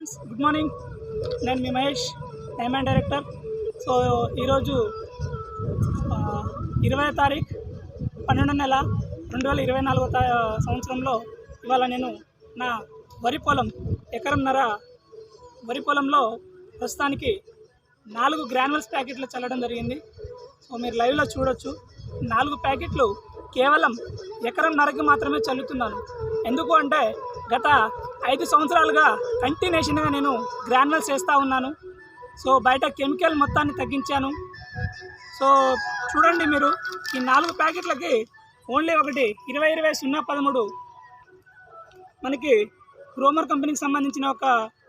Good morning. నేను మీ Mahesh, diamond director. So ఈరోజు 20వ తారీఖు 12వ నెల 2024 సంవత్సరంలో ఇవాళ నేను నా వరి పొలం ఎకరంన్నర వరి పొలంలో ప్రస్తుతానికి 4 గ్రాన్యుల్స్ ప్యాకెట్లు చల్లడం జరిగింది. సో మీరు లైవ్లో చూడొచ్చు. 4 ప్యాకెట్లు కేవలం ఎకరంన్నరకి మాత్రమే చల్లుతున్నాను. ఎందుకు అంటే గత 5 సంవత్సరాలుగా కంటిన్యూషన్గా నేను గ్రాన్యుల్స్ వేస్తూ ఉన్నాను. సో బయట కెమికల్ మొత్తాన్ని తగ్గించాను. సో చూడండి మీరు, ఈ 4 ప్యాకెట్లకి ఓన్లీ ఒకటి 20-20-0-13 మనకి గ్రోమర్ కంపెనీకి సంబంధించిన ఒక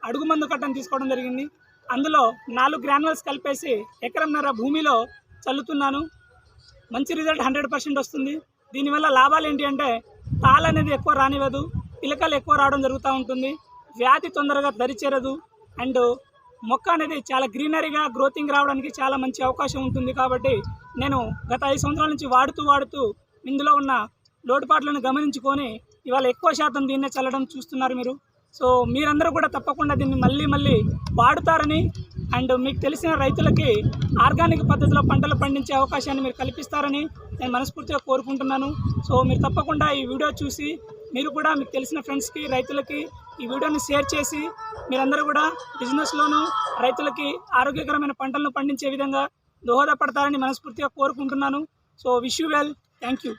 అడుగు మందు కట్టను తీసుకోవడం జరిగింది. అందులో 4 గ్రాన్యుల్స్ కలిపేసి ఎకరంన్నర భూమిలో చల్లుతున్నాను. మంచి రిజల్ట్ 100% వస్తుంది. దీనివల్ల లాభాలు ఏంటి అంటే తాళ అనేది ఎక్కువ రానివ్వదు, పిలకలు ఎక్కువ రావడం జరుగుతూ ఉంటుంది, వ్యాధి తొందరగా దరిచేరదు, అండ్ మొక్క అనేది చాలా గ్రీనరీగా గ్రోతింగ్ రావడానికి చాలా మంచి అవకాశం ఉంటుంది. కాబట్టి నేను గత 5 సంవత్సరాల నుంచి వాడుతూ ఇందులో ఉన్న లోటుపాట్లను గమనించుకొని ఇవాళ ఎక్కువ శాతం దీన్నే చల్లడం చూస్తున్నారు మీరు. సో మీరందరూ కూడా తప్పకుండా దీన్ని మళ్ళీ వాడుతారని, అండ్ మీకు తెలిసిన రైతులకి ఆర్గానిక్ పద్ధతిలో పంటలు పండించే అవకాశాన్ని మీరు కల్పిస్తారని నేను మనస్ఫూర్తిగా కోరుకుంటున్నాను. సో మీరు తప్పకుండా ఈ వీడియో చూసి మీరు కూడా మీకు తెలిసిన ఫ్రెండ్స్కి, రైతులకి ఈ వీడియోని షేర్ చేసి మీరందరూ కూడా బిజినెస్లోనూ రైతులకి ఆరోగ్యకరమైన పంటలను పండించే విధంగా దోహదపడతారని మనస్ఫూర్తిగా కోరుకుంటున్నాను. So wish you well. Thank you.